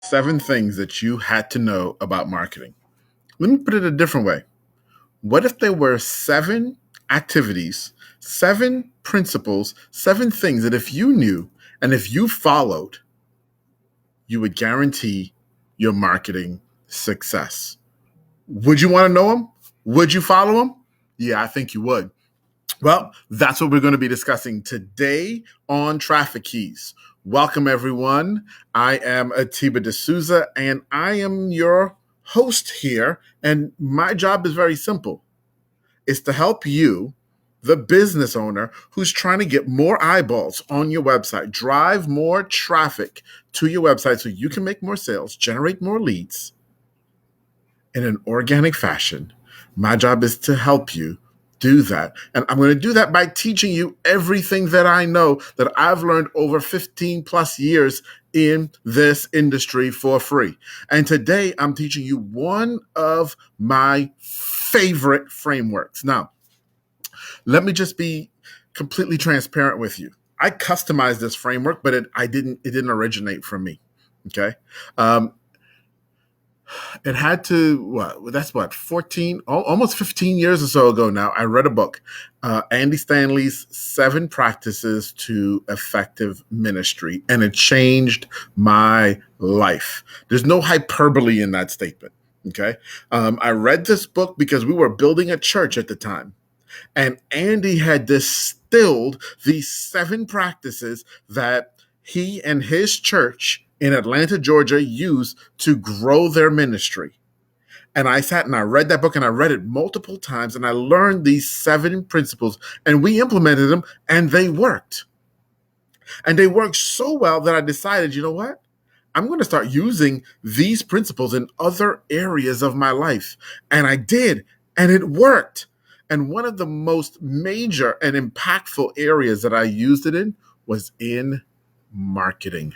Seven things that you had to know about marketing. Let me put it a different way. What if there were seven activities, seven principles, seven things that if you knew and if you followed, you would guarantee your marketing success? Would you want to know them? Would you follow them? Yeah, I think you would. Well, that's what we're going to be discussing today on Traffic Keys. Welcome, everyone. I am Atiba D'Souza, and I am your host here. And my job is very simple. It's to help you, the business owner who's trying to get more eyeballs on your website, drive more traffic to your website so you can make more sales, generate more leads in an organic fashion. My job is to help you do that. And I'm going to do that by teaching you everything that I know that I've learned over 15 plus years in this industry for free. And today I'm teaching you one of my favorite frameworks. Now, let me just be completely transparent with you. I customized this framework, but it didn't originate from me. Okay. It had to that's what 14 almost 15 years or so ago now. I read a book, Andy Stanley's 7 Practices to Effective Ministry, and it changed my life. There's no hyperbole in that statement. Okay. I read this book because we were building a church at the time, and Andy had distilled these 7 practices that he and his church in Atlanta, Georgia, used to grow their ministry. And I sat and I read that book, and I read it multiple times, and I learned these 7 principles, and we implemented them, and they worked. And they worked so well that I decided, you know what? I'm going to start using these principles in other areas of my life. And I did, and it worked. And one of the most major and impactful areas that I used it in was in marketing.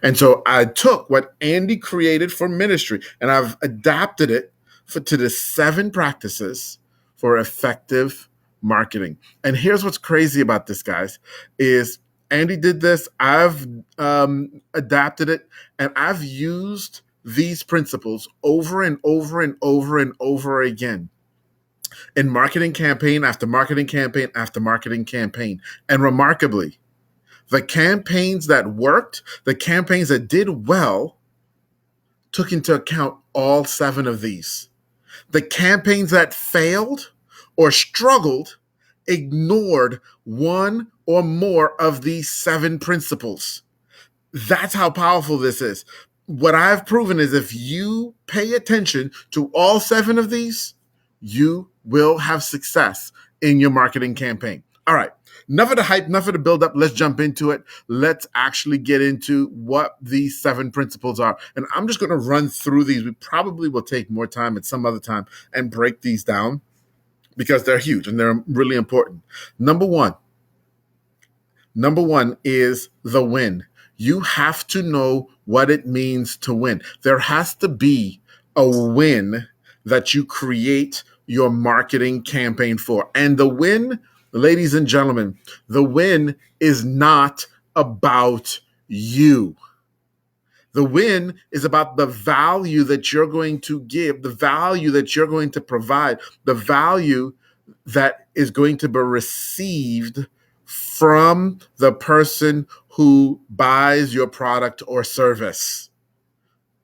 And so I took what Andy created for ministry and I've adapted it to the 7 practices for effective marketing. And here's what's crazy about this, guys, is Andy did this. I've adapted it, and I've used these principles over and over and over and over again in marketing campaign after marketing campaign after marketing campaign. And remarkably, the campaigns that worked, the campaigns that did well, took into account all 7 of these. The campaigns that failed or struggled ignored one or more of these 7 principles. That's how powerful this is. What I've proven is if you pay attention to all 7 of these, you will have success in your marketing campaign. All right. Enough of the hype, enough of the build up. Let's jump into it. Let's actually get into what these 7 principles are. And I'm just going to run through these. We probably will take more time at some other time and break these down because they're huge and they're really important. Number one is the win. You have to know what it means to win. There has to be a win that you create your marketing campaign for. And the win, ladies and gentlemen, the win is not about you. The win is about the value that you're going to give, the value that you're going to provide, the value that is going to be received from the person who buys your product or service.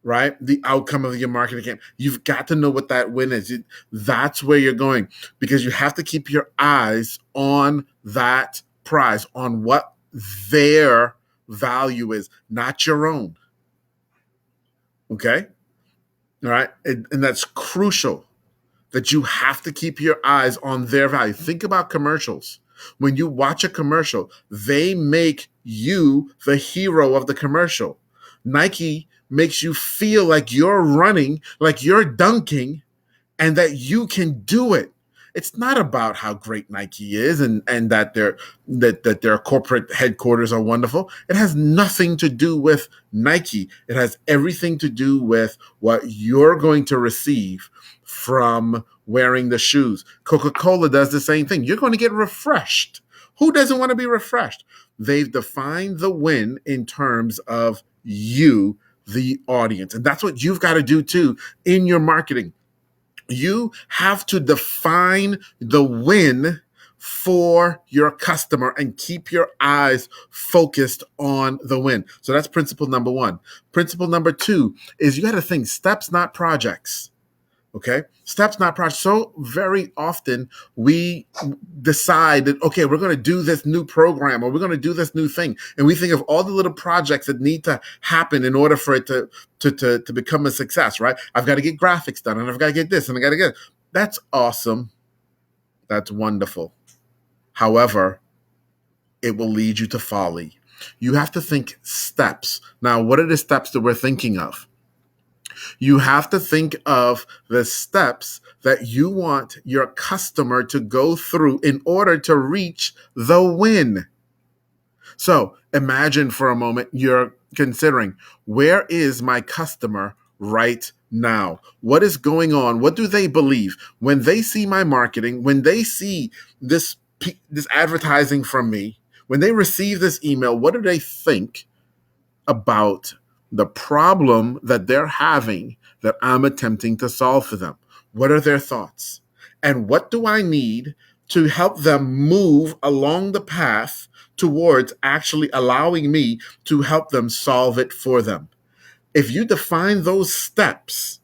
Right? The outcome of your marketing campaign. You've got to know what that win is. That's where you're going, because you have to keep your eyes on that prize, on what their value is, not your own. Okay? All right? And that's crucial, that you have to keep your eyes on their value. Think about commercials. When you watch a commercial, they make you the hero of the commercial. Nike makes you feel like you're running, like you're dunking, and that you can do it. It's not about how great Nike is and that their corporate headquarters are wonderful. It has nothing to do with Nike. It has everything to do with what you're going to receive from wearing the shoes. Coca-Cola does the same thing. You're going to get refreshed. Who doesn't want to be refreshed? They've defined the win in terms of you the audience. And that's what you've got to do too in your marketing. You have to define the win for your customer and keep your eyes focused on the win. So that's principle number one. Principle number two is you got to think steps, not projects. Okay. Steps, not projects. So very often we decide that, okay, we're going to do this new program or we're going to do this new thing. And we think of all the little projects that need to happen in order for it to become a success, right? I've got to get graphics done and I've got to get this and I got to get, that's awesome. That's wonderful. However, it will lead you to folly. You have to think steps. Now, what are the steps that we're thinking of? You have to think of the steps that you want your customer to go through in order to reach the win. So imagine for a moment you're considering, where is my customer right now? What is going on? What do they believe? When they see my marketing, when they see this advertising from me, when they receive this email, what do they think about the problem that they're having that I'm attempting to solve for them? What are their thoughts? And what do I need to help them move along the path towards actually allowing me to help them solve it for them? If you define those steps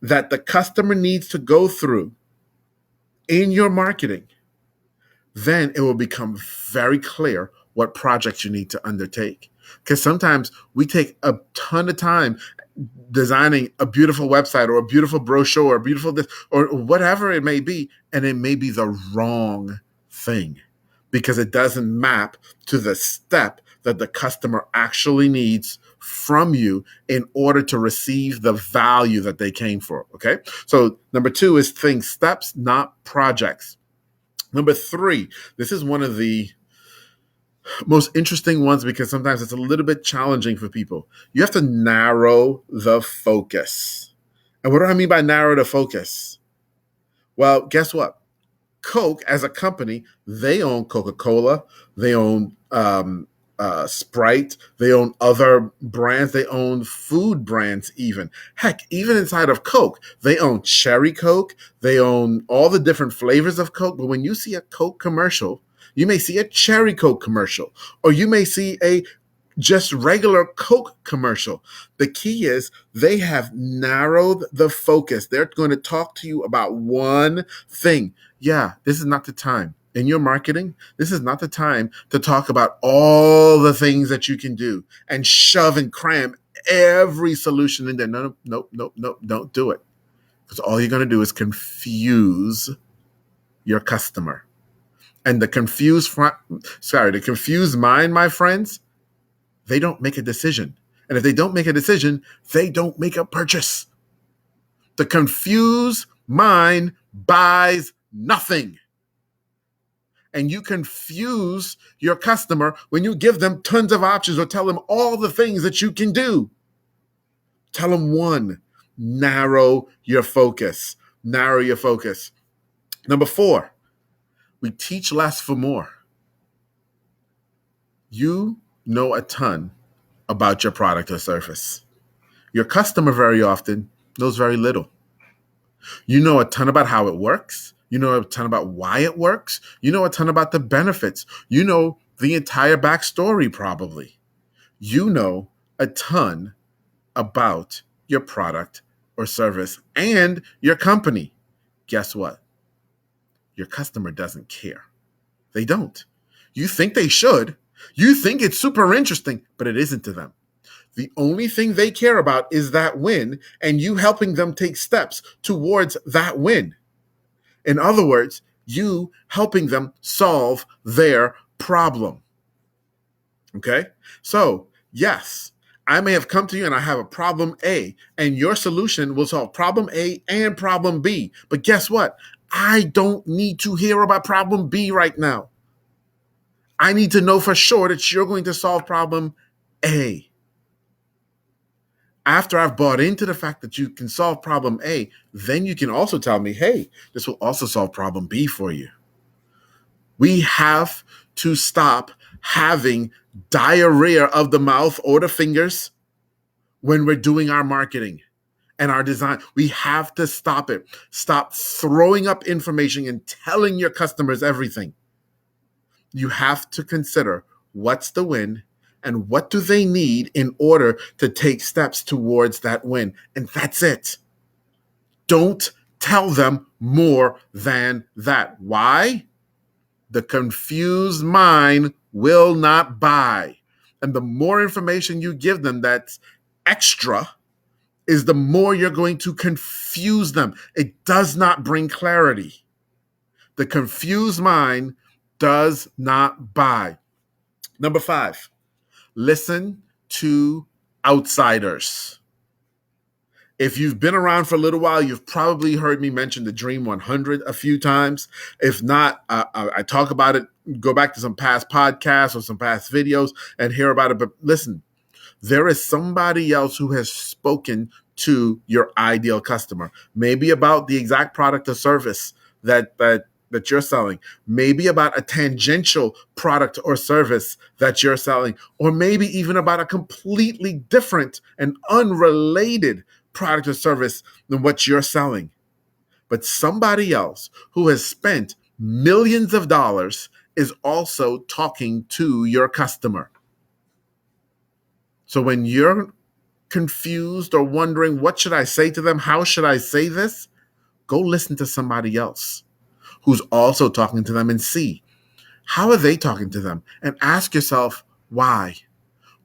that the customer needs to go through in your marketing, then it will become very clear what projects you need to undertake. Because sometimes we take a ton of time designing a beautiful website or a beautiful brochure or a beautiful this or whatever it may be, and it may be the wrong thing because it doesn't map to the step that the customer actually needs from you in order to receive the value that they came for. Okay. So number two is think steps, not projects. Number three, this is one of the most interesting ones because sometimes it's a little bit challenging for people. You have to narrow the focus. And what do I mean by narrow the focus? Well, guess what? Coke as a company, they own Coca-Cola, they own Sprite, they own other brands, they own food brands even. Heck, even inside of Coke, they own Cherry Coke, they own all the different flavors of Coke. But when you see a Coke commercial, you may see a Cherry Coke commercial, or you may see a just regular Coke commercial. The key is they have narrowed the focus. They're going to talk to you about one thing. Yeah, this is not the time. In your marketing, this is not the time to talk about all the things that you can do and shove and cram every solution in there. No, don't do it. Because all you're going to do is confuse your customer. And the confused mind, my friends, they don't make a decision. And if they don't make a decision, they don't make a purchase. The confused mind buys nothing. And you confuse your customer when you give them tons of options or tell them all the things that you can do. Tell them one, narrow your focus. Narrow your focus. Number four, we teach less for more. You know a ton about your product or service. Your customer very often knows very little. You know a ton about how it works. You know a ton about why it works. You know a ton about the benefits. You know the entire backstory probably. You know a ton about your product or service and your company. Guess what? Your customer doesn't care. They don't. You think they should. You think it's super interesting, but it isn't to them. The only thing they care about is that win and you helping them take steps towards that win. In other words, you helping them solve their problem. Okay? So, yes, I may have come to you and I have a problem A, and your solution will solve problem A and problem B. But guess what? I don't need to hear about problem B right now. I need to know for sure that you're going to solve problem A. After I've bought into the fact that you can solve problem A, then you can also tell me, hey, this will also solve problem B for you. We have to stop having diarrhea of the mouth or the fingers when we're doing our marketing and our design. We have to stop it. Stop throwing up information and telling your customers everything. You have to consider what's the win and what do they need in order to take steps towards that win. And that's it. Don't tell them more than that. Why? The confused mind will not buy. And the more information you give them that's extra, is the more you're going to confuse them. It does not bring clarity. The confused mind does not buy. Number 5, listen to outsiders. If you've been around for a little while, you've probably heard me mention the Dream 100 a few times. If not, I talk about it. Go back to some past podcasts or some past videos and hear about it. But listen, there is somebody else who has spoken to your ideal customer, maybe about the exact product or service that you're selling, maybe about a tangential product or service that you're selling, or maybe even about a completely different and unrelated product or service than what you're selling. But somebody else who has spent millions of dollars is also talking to your customer. So when you're confused or wondering, what should I say to them? How should I say this? Go listen to somebody else who's also talking to them and see, how are they talking to them? And ask yourself, why?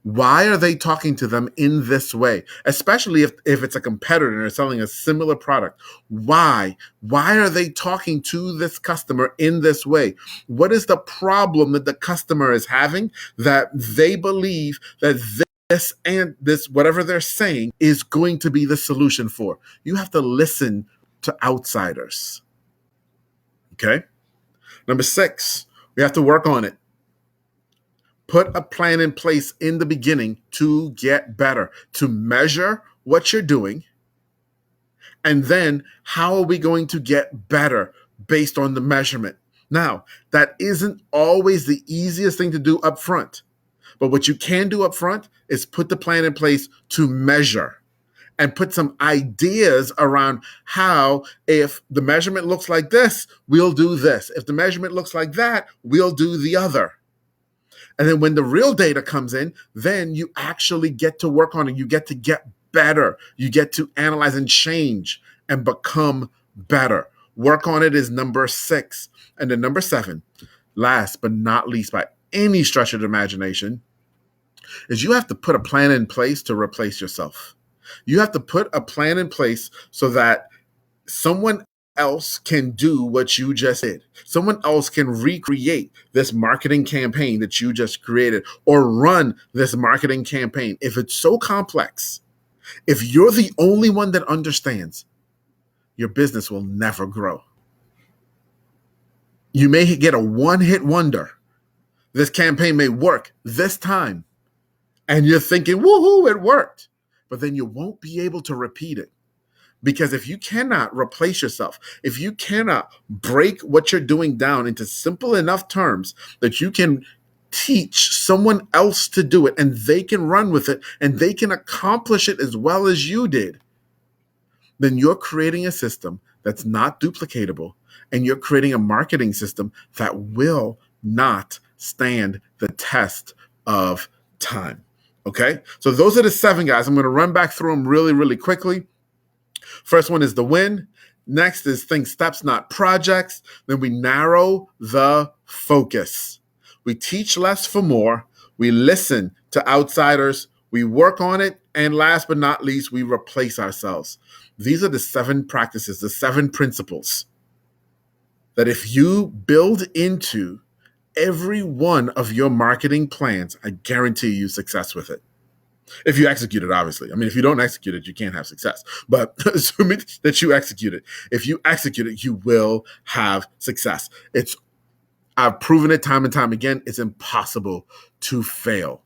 Why are they talking to them in this way? Especially if it's a competitor and they're selling a similar product. Why? Why are they talking to this customer in this way? What is the problem that the customer is having that they believe that this and this, whatever they're saying, is going to be the solution for? You have to listen to outsiders. Okay? Number 6, we have to work on it. Put a plan in place in the beginning to get better, to measure what you're doing. And then how are we going to get better based on the measurement? Now, that isn't always the easiest thing to do up front. But what you can do up front is put the plan in place to measure and put some ideas around how, if the measurement looks like this, we'll do this. If the measurement looks like that, we'll do the other. And then when the real data comes in, then you actually get to work on it. You get to get better. You get to analyze and change and become better. Work on it is number 6. And then number 7, last but not least by any stretch of the imagination, is you have to put a plan in place to replace yourself. You have to put a plan in place so that someone else can do what you just did. Someone else can recreate this marketing campaign that you just created or run this marketing campaign. If it's so complex, if you're the only one that understands, your business will never grow. You may get a one-hit wonder. This campaign may work this time, and you're thinking, woohoo, it worked. But then you won't be able to repeat it. Because if you cannot replace yourself, if you cannot break what you're doing down into simple enough terms that you can teach someone else to do it and they can run with it and they can accomplish it as well as you did, then you're creating a system that's not duplicatable, and you're creating a marketing system that will not stand the test of time. Okay? So those are the 7, guys. I'm going to run back through them really, really quickly. First one is the win. Next is think steps, not projects. Then we narrow the focus. We teach less for more. We listen to outsiders. We work on it. And last but not least, we replace ourselves. These are the 7 practices, the 7 principles that if you build into every one of your marketing plans, I guarantee you success with it. If you execute it, obviously. I mean, if you don't execute it, you can't have success. But assuming that you execute it, if you execute it, you will have success. I've proven it time and time again. It's impossible to fail.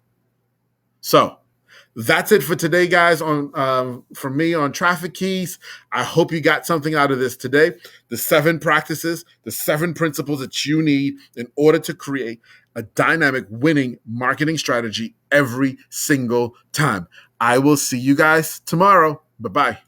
So that's it for today, guys, for me on Traffic Keys. I hope you got something out of this today. The 7 practices, the 7 principles that you need in order to create a dynamic winning marketing strategy every single time. I will see you guys tomorrow. Bye bye.